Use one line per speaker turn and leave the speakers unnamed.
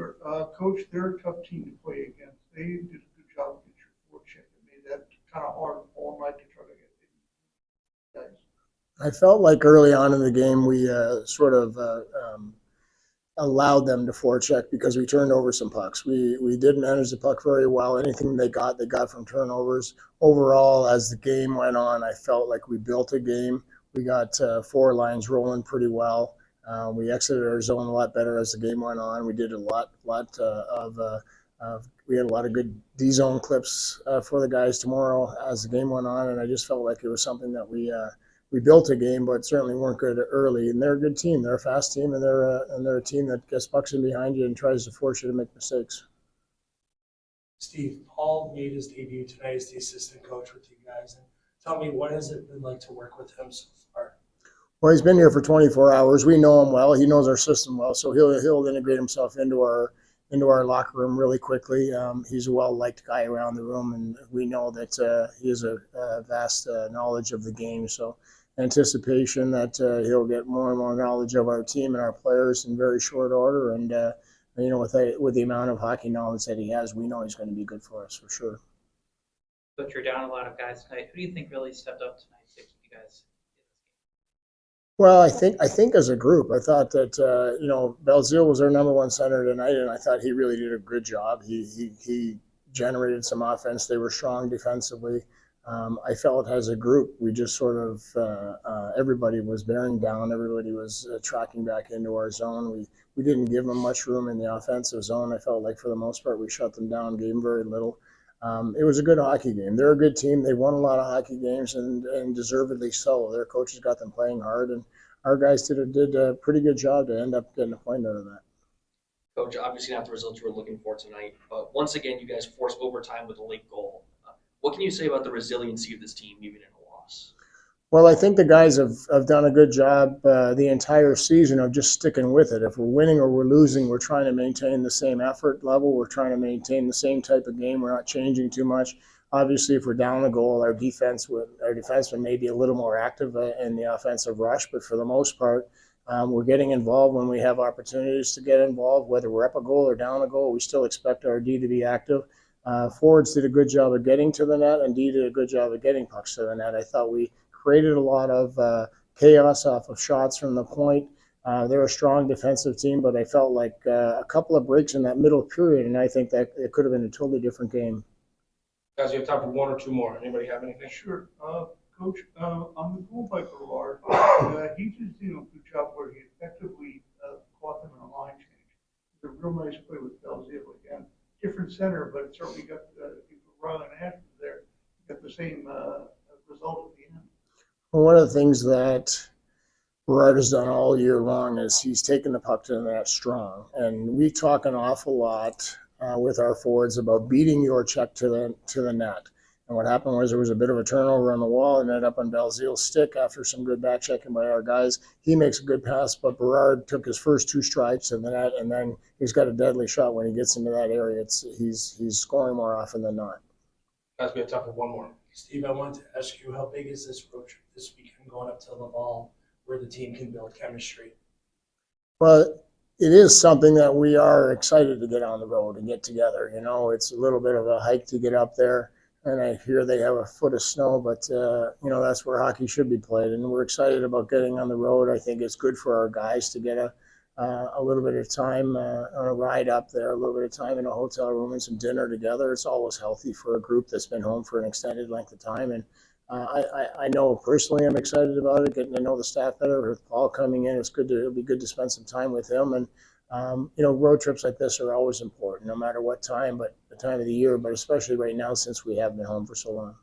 Sure. Coach, they're a tough team to play against. They did a good job against your forecheck. It made that kind of hard all night to try to get it. Guys.
I felt like early on in the game we sort of allowed them to forecheck because we turned over some pucks. We didn't manage the puck very well. Anything they got from turnovers. Overall, as the game went on, I felt like we built a game. We got four lines rolling pretty well. We exited our zone a lot better as the game went on. We did a lot of we had a lot of good D zone clips for the guys tomorrow as the game went on, and I just felt like it was something that we built a game, but certainly weren't good early. And they're a good team. They're a fast team, and they're a team that gets pucks in behind you and tries to force you to make mistakes.
Steve, Paul made his debut tonight as the assistant coach with you guys. And tell me, what has it been like to work with him so far?
Well, he's been here for 24 hours. We know him well. He knows our system well, so he'll integrate himself into our locker room really quickly. He's a well-liked guy around the room, and we know that he has a vast knowledge of the game. So anticipation that he'll get more and more knowledge of our team and our players in very short order. And with the amount of hockey knowledge that he has, we know he's going to be good for us for sure.
But you're down a lot of guys tonight. Who do you think really stepped up tonight to keep you guys?
Well, I think as a group, I thought that Belzile was our number one center tonight, and I thought he really did a good job. He generated some offense. They were strong defensively. I felt as a group, we just sort of everybody was bearing down. Everybody was tracking back into our zone. We didn't give them much room in the offensive zone. I felt like for the most part we shut them down, gave them very little. It was a good hockey game. They're a good team. They won a lot of hockey games, and deservedly so. Their coaches got them playing hard, and our guys did a pretty good job to end up getting a point out of that.
Coach, obviously not the results you were looking for tonight, but once again, you guys forced overtime with a late goal. What can you say about the resiliency of this team, even in a loss?
Well, I think the guys have done a good job the entire season of just sticking with it. If we're winning or we're losing, we're trying to maintain the same effort level. We're trying to maintain the same type of game. We're not changing too much. Obviously, if we're down the goal, our defensemen may be a little more active in the offensive rush, but for the most part, we're getting involved when we have opportunities to get involved. Whether we're up a goal or down a goal, we still expect our D to be active. Forwards did a good job of getting to the net, and D did a good job of getting pucks to the net. I thought we created a lot of chaos off of shots from the point. They're a strong defensive team, but I felt like a couple of breaks in that middle period, and I think that it could have been a totally different game.
Guys, you have time for one or two more. Anybody have anything?
Sure. Coach, on the goal by Gerard, he just did a good job where he effectively caught them in a line change. It was a real nice play with Belzile again. Different center, but it certainly got rather than Ashton there, got the same result at the end.
Well, one of the things that Gerard has done all year long is he's taken the puck to the net strong, and we talk an awful lot with our forwards about beating your check to the net. And what happened was there was a bit of a turnover on the wall and ended up on Belzile's stick after some good back checking by our guys. He makes a good pass, but Berard took his first two strides to the net, and then he's got a deadly shot when he gets into that area. He's scoring more often than not.
Guys, we have time for one more. Steve, I wanted to ask you, how big is this road trip this weekend going up to Laval where the team can build chemistry?
Well, it is something that we are excited to get on the road and get together. You know, it's a little bit of a hike to get up there. And I hear they have a foot of snow, but, that's where hockey should be played. And we're excited about getting on the road. I think it's good for our guys to get a little bit of time on a ride up there, a little bit of time in a hotel room and some dinner together. It's always healthy for a group that's been home for an extended length of time. And I know personally I'm excited about it, getting to know the staff better. With Paul coming in, it'll be good to spend some time with him. And road trips like this are always important, no matter what time, but the time of the year, but especially right now since we have been home for so long.